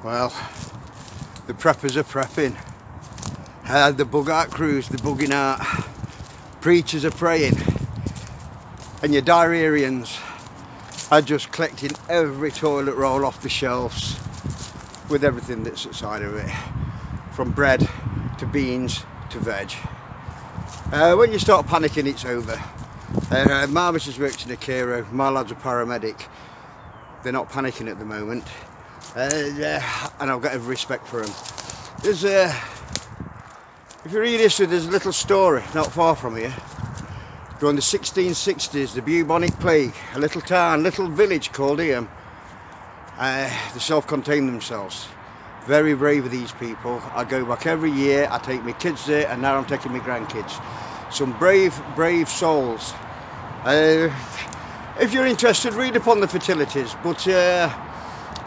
Well, the preppers are prepping. The bug out crews, they're bugging out. Preachers are praying. And your diarrheans are just collecting every toilet roll off the shelves with everything that's outside of it. From bread to beans to veg. When you start panicking, it's over. My missus works in a care home, my lad's a paramedic. They're not panicking at the moment. And I've got every respect for them. There's if you read history, there's a little story not far from here. During the 1660s, the bubonic plague, a little town, little village called Iam, they self-contained themselves. Very brave of these people. I go back every year, I take my kids there, and now I'm taking my grandkids. Some brave souls. If you're interested, read upon the fertilities, but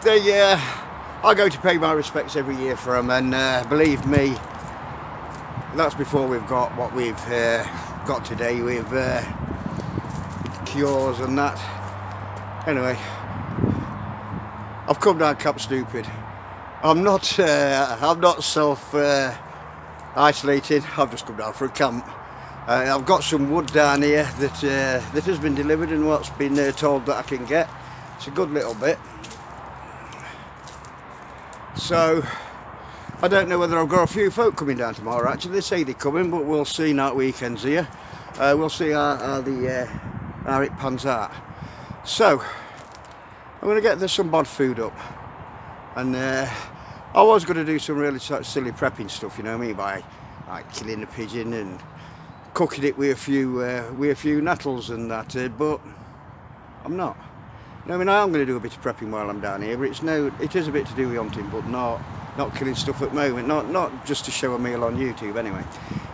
I go to pay my respects every year for them, and believe me, that's before we've got what we've got today with cures and that. Anyway, I've come down Camp Stupid. I'm not self isolated. I've just come down for a camp. I've got some wood down here that has been delivered and what's been told that I can get. It's a good little bit. So I don't know whether I've got a few folk coming down tomorrow. Actually, they say they're coming, but we'll see now. Weekends here. We'll see how it pans out. So I'm going to get some bod food up, and I was going to do some really sort of silly prepping stuff, you know what I mean, by like killing a pigeon and cooking it with a few nettles and that, but I'm not. I mean, I am going to do a bit of prepping while I'm down here, but it is a bit to do with hunting, but not killing stuff at the moment, not just to show a meal on YouTube anyway.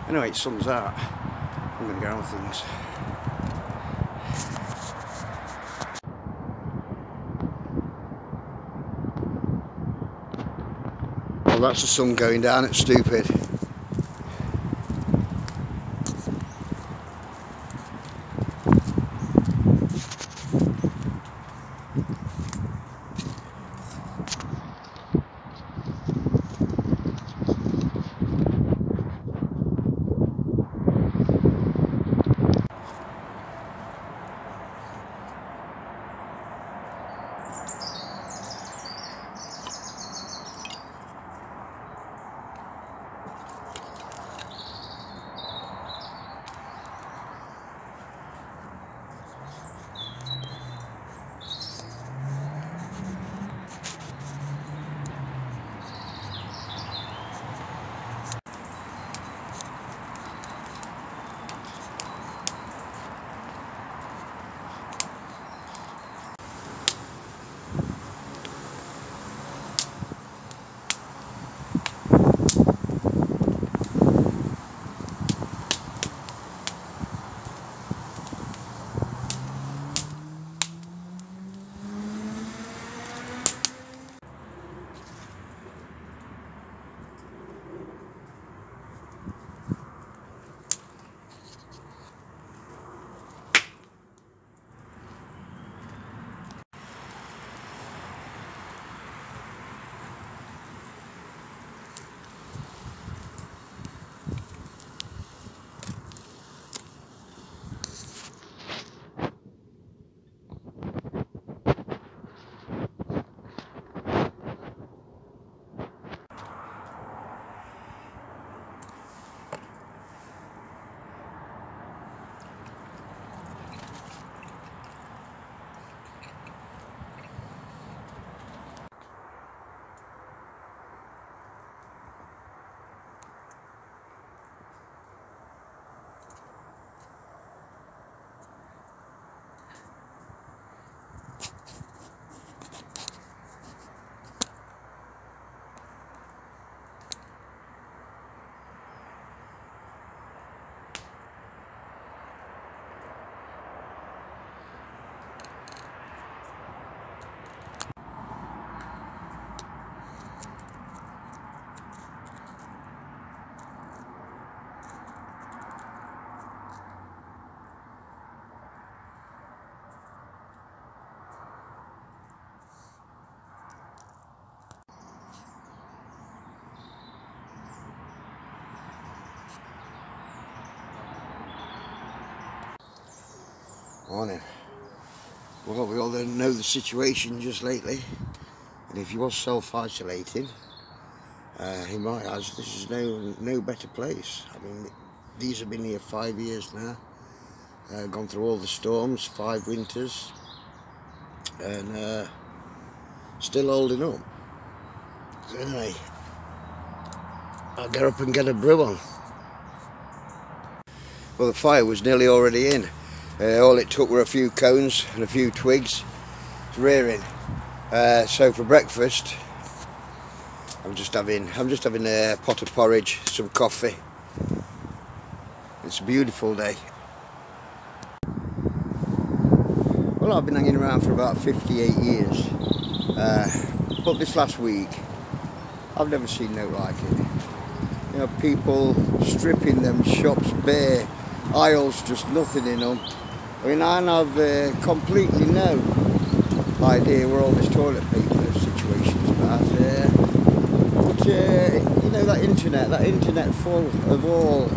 Anyway, it sun's out. I'm going to get on with things. Well, that's the sun going down. It's stupid. Morning. Well, we all know the situation just lately, and if you was self-isolating, in my eyes, this is no better place. I mean, these have been here 5 years now, gone through all the storms, 5 winters, and still holding up. So anyway, I'll get up and get a brew on. Well, the fire was nearly already in. All it took were a few cones and a few twigs to rearing. So for breakfast, I'm just having a pot of porridge, some coffee. It's a beautiful day. Well, I've been hanging around for about 58 years, but this last week I've never seen no like it. You know, people stripping them shops bare, aisles just nothing in them. I mean, I've completely no idea where all this toilet paper situation's about. But you know, that internet full of all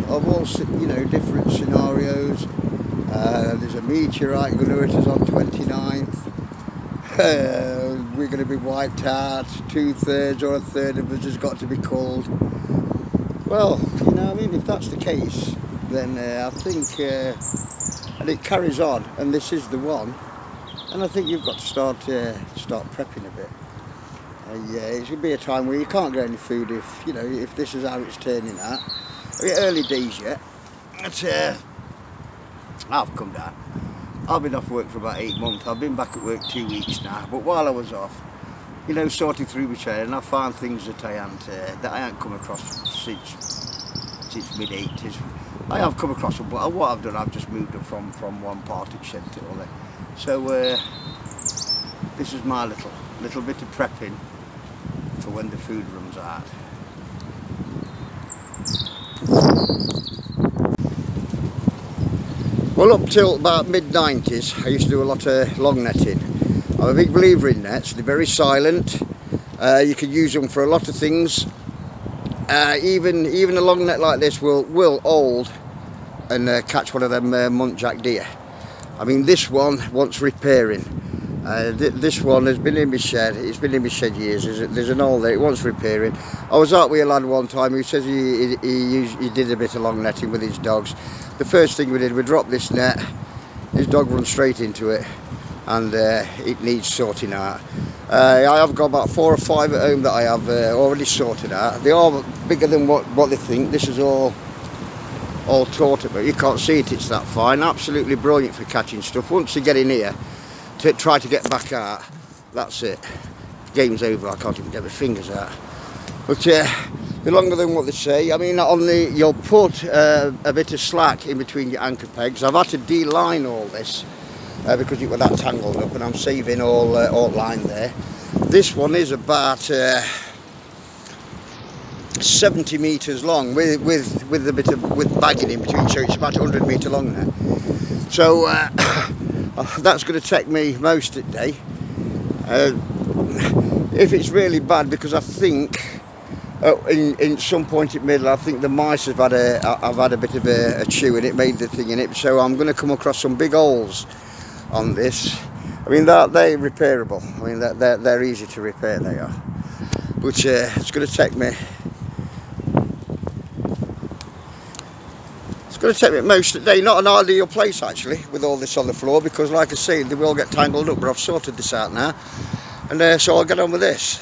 you know, different scenarios. There's a meteorite going to hit us on 29th. We're going to be wiped out. 2/3 or 1/3 of us has got to be called. Well, you know, I mean, if that's the case, then I think, and it carries on, and this is the one, and I think you've got to start prepping a bit. Yeah, it should be a time where you can't get any food if, you know, if this is how it's turning out. I mean, early days yet, but I've come down. I've been off work for about 8 months. I've been back at work 2 weeks now, but while I was off, you know, sorting through my chair, and I found things that I ain't come across since mid-80s. I have come across them, but what I've done, I've just moved them from one part of shed to the other. So this is my little bit of prepping for when the food runs out. Well, up till about mid-90s, I used to do a lot of long netting. I'm a big believer in nets. They're very silent. You can use them for a lot of things. Even a long net like this will hold and catch one of them muntjac deer. I mean, this one wants repairing. This one has been in my shed. It's been in my shed years. There's an hole there. It wants repairing. I was out with a lad one time who says he did a bit of long netting with his dogs. The first thing we did, we dropped this net. His dog runs straight into it, and it needs sorting out. I have got about 4 or 5 at home that I have already sorted out. They are bigger than what they think. This is all taut, but you can't see it. It's that fine. Absolutely brilliant for catching stuff. Once you get in here to try to get back out, that's it. Game's over. I can't even get my fingers out. But they're longer than what they say. I mean, you'll put a bit of slack in between your anchor pegs. I've had to de-line all this because it was that tangled up, and I'm saving all line there. This one is about 70 metres long with a bit of bagging in between, so it's about 100 metre long now. So that's going to take me most of the day. If it's really bad, because I think in some point in the middle, I think the mice have had a bit of a chew, and it made the thing in it. So I'm going to come across some big holes on this. I mean, they're repairable. I mean, they're easy to repair, they are. But it's going to take me. It's going to take me most of the day. Not an ideal place actually, with all this on the floor, because like I say, they will get tangled up. But I've sorted this out now, and so I'll get on with this.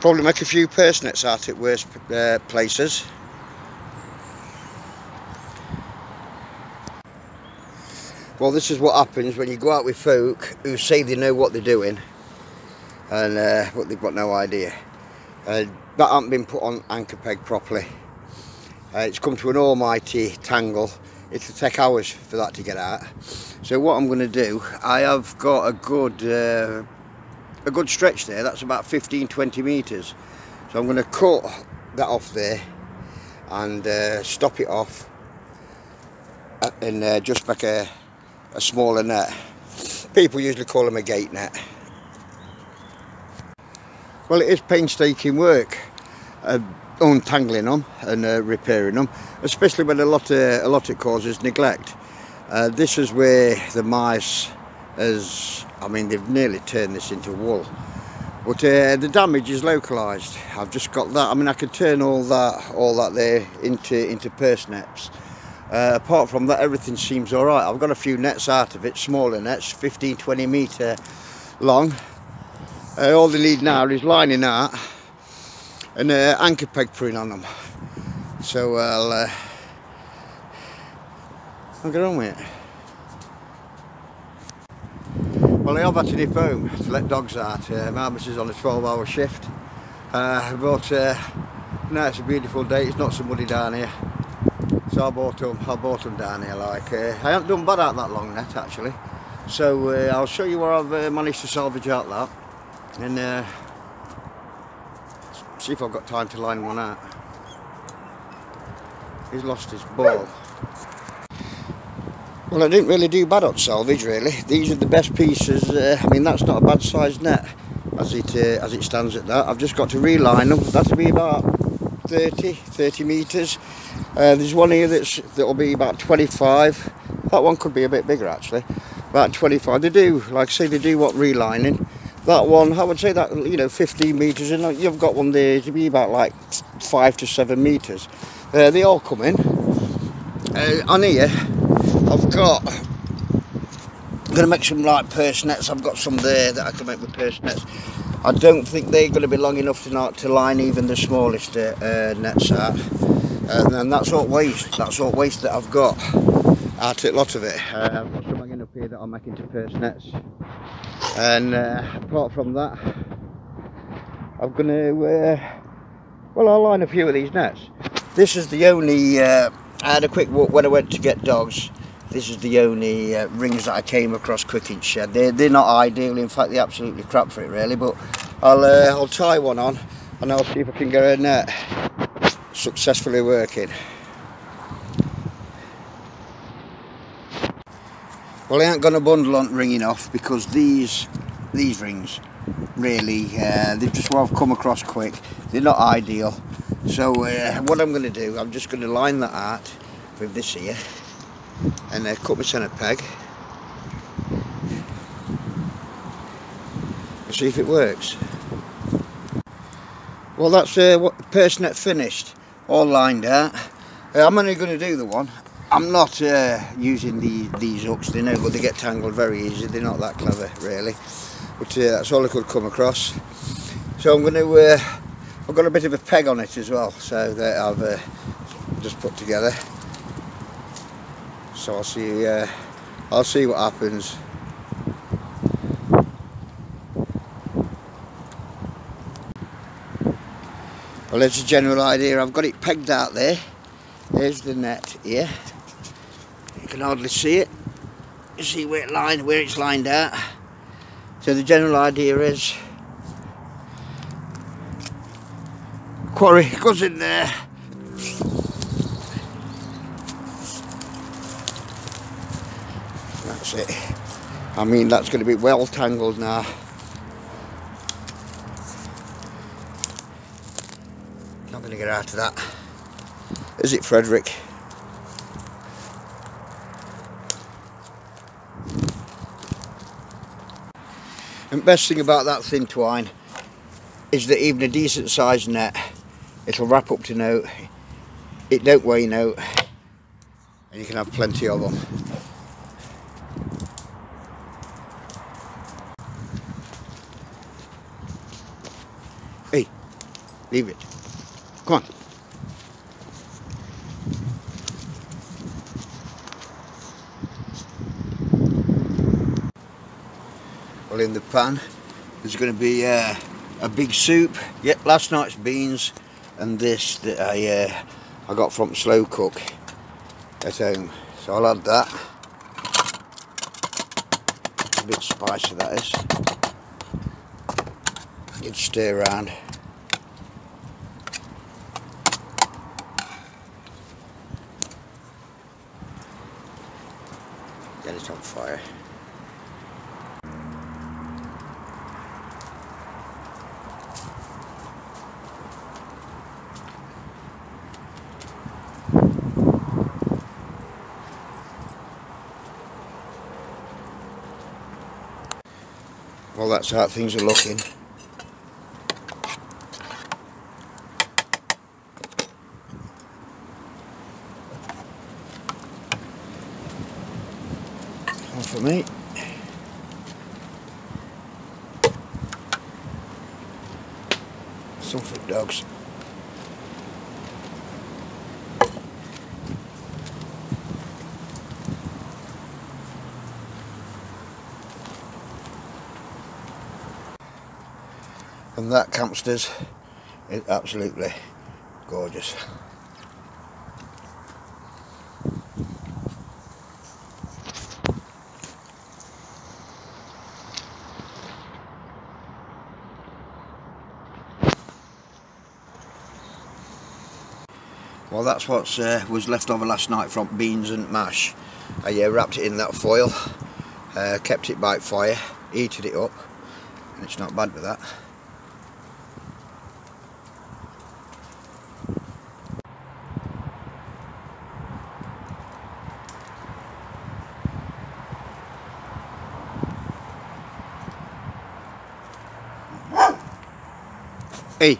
Probably make a few purse nets out at worse places. Well, this is what happens when you go out with folk who say they know what they're doing, and but they've got no idea. That hasn't been put on anchor peg properly. It's come to an almighty tangle. It'll take hours for that to get out. So what I'm going to do, I have got a good stretch there. That's about 15-20 metres. So I'm going to cut that off there and stop it off and just make a smaller net. People usually call them a gate net. Well, it is painstaking work. untangling them and repairing them, especially when a lot it causes neglect. This is where the mice I mean, they've nearly turned this into wool, but the damage is localised. I've just got that. I mean, I could turn all that there into purse nets. Apart from that, everything seems all right. I've got a few nets out of it, smaller nets, 15-20 metre long. All they need now is lining out and anchor peg putting on them. So I'll get on with it. Well, I have had to nip home to let dogs out. My missus is on a 12-hour shift, but no, it's a beautiful day. It's not so muddy down here, so I bought them down here. Like I haven't done bad out that long net actually. So I'll show you where I've managed to salvage out that, and see if I've got time to line one out. He's lost his ball. Well, I didn't really do bad on salvage really. These are the best pieces. I mean, that's not a bad sized net as it stands at that. I've just got to reline them. That'll be about 30 metres. There's one here that'll be about 25. That one could be a bit bigger actually. About 25. They do, like I say, they do want relining. That one, I would say that, you know, 15 metres, and you've got one there to be about like 5 to 7 metres. They all come in. On here, I'm going to make some like purse nets. I've got some there that I can make with purse nets. I don't think they're going to be long enough to line even the smallest nets out. And that's all waste. That's all waste that I've got out of a lot of it. I've got some hanging up here that I'll make into purse nets. And apart from that, I'm going to, well, I'll line a few of these nets. This is the only, I had a quick walk when I went to get dogs. This is the only rings that I came across quick in shed. They're not ideal, in fact they're absolutely crap for it really, but I'll tie one on and I'll see if I can get a net successfully working. Well, I ain't gonna bundle on ringing off because these rings really, they've just what I've come across quick. They're not ideal. So what I'm gonna do, I'm just gonna line that out with this here and cut my centre peg and see if it works. Well, that's what purse net finished, all lined out. I'm only going to do the one. I'm not using these hooks. They know, but they get tangled very easy. They're not that clever really, but that's all I could come across. So I'm going to I've got a bit of a peg on it as well, so that I've just put together. So I'll see what happens. Well, there's a general idea. I've got it pegged out there. There's the net here. You can hardly see it. You see where it's lined out. So the general idea is quarry goes in there. That's it. I mean, that's going to be well tangled now. Not going to get out of that. Is it, Frederick? And the best thing about that thin twine is that even a decent sized net, it'll wrap up to note, it don't weigh note, and you can have plenty of them. Hey, leave it. Come on. Well, in the pan there's going to be a big soup. Yep, last night's beans and this that I got from Slow Cook at home. So I'll add that. A bit spicy that is. You'd stir around. Get it on fire. Well, that's how things are looking. One for me. Some for dogs. And that campsters is absolutely gorgeous. Well, that's what was left over last night from beans and mash. I wrapped it in that foil, kept it by fire, heated it up, and it's not bad with that. Hey!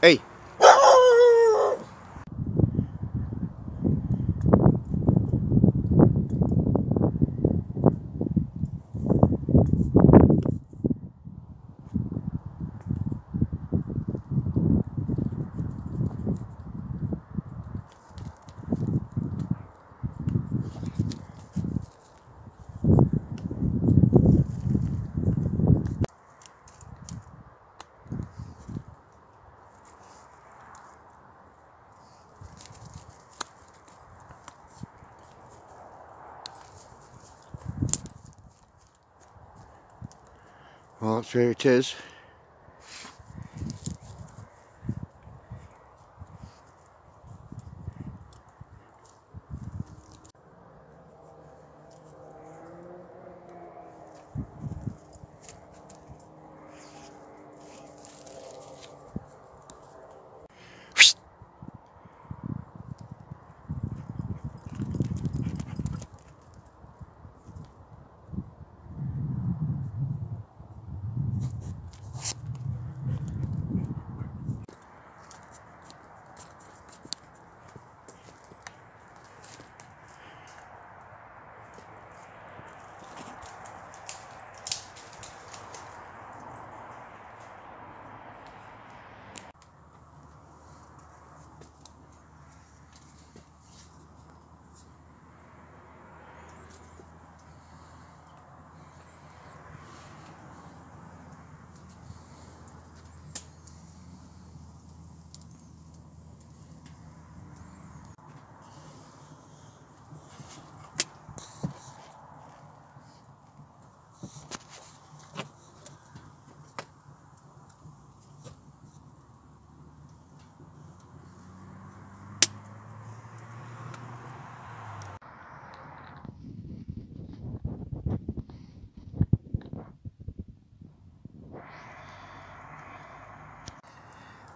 Hey! Well, that's where it is.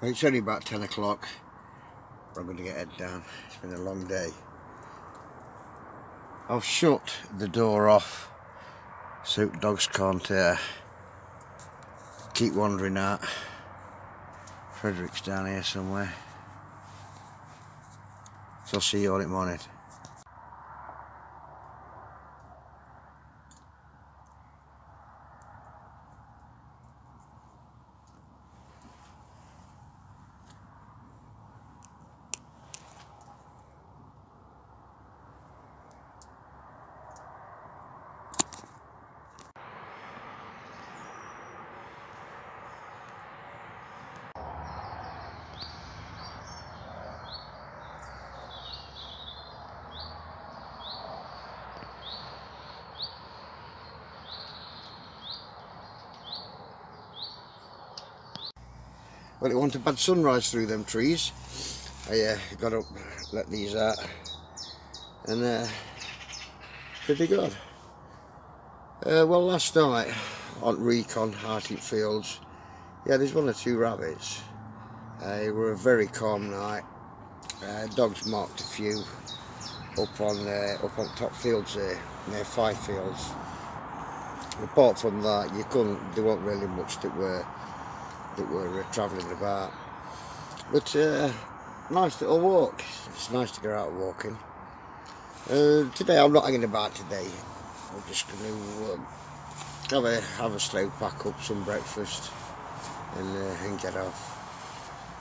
Well, it's only about 10 o'clock. I'm going to get head down. It's been a long day. I've shut the door off so dogs can't keep wandering out. Frederick's down here somewhere. So I'll see you all in the morning. Well, it wasn't a bad sunrise through them trees. I got up, let these out, and pretty good. Well, last night on recon, Harting Fields, yeah, there's one or two rabbits. It were a very calm night. Dogs marked a few up on top fields there, near 5 fields. apart from that, you couldn't. There wasn't really much that were travelling about. But nice little walk. It's nice to go out walking. Today I'm not hanging about today. I'm just going to have a slow pack up, some breakfast, and get off.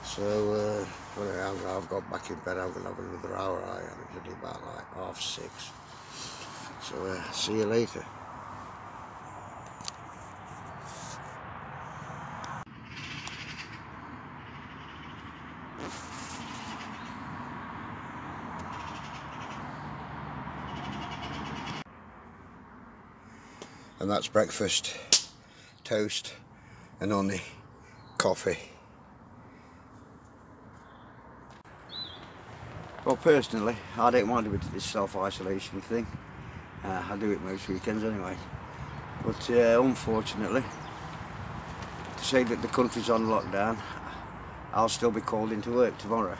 So when I've got back in bed, I'm going to have another hour. It's only about like 6:30. So see you later. And that's breakfast: toast and honey, coffee. Well, personally, I don't mind doing this self-isolation thing. I do it most weekends anyway. But unfortunately, to say that the country's on lockdown, I'll still be called into work tomorrow,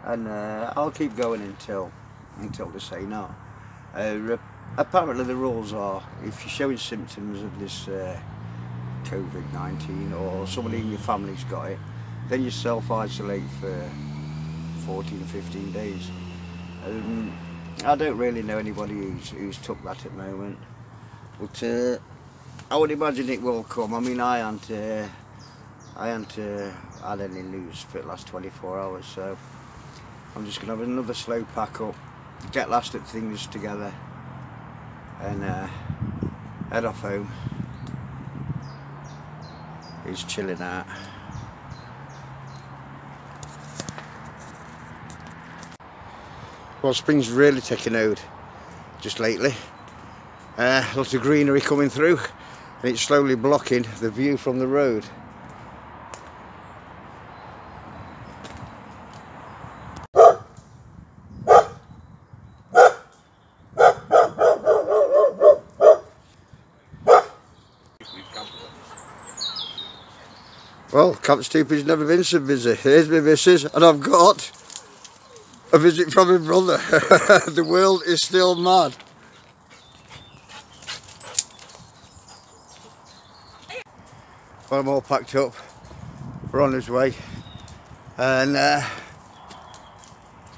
and I'll keep going until they say no. Apparently the rules are, if you're showing symptoms of this COVID-19 or somebody in your family's got it, then you self-isolate for 14-15 days. I don't really know anybody who's took that at the moment, but I would imagine it will come. I mean, I haven't had any news for the last 24 hours, so I'm just going to have another slow pack up, get last at things together, and head off home. He's chilling out. Well, spring's really taken out just lately. Lots of greenery coming through, and it's slowly blocking the view from the road. Well, Camp Stupid's never been so busy. Here's my missus, and I've got a visit from my brother. The world is still mad. Well, I'm all packed up. We're on his way, and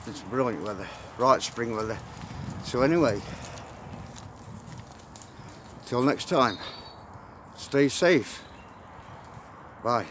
it's brilliant weather, right spring weather. So anyway, till next time, stay safe. Bye.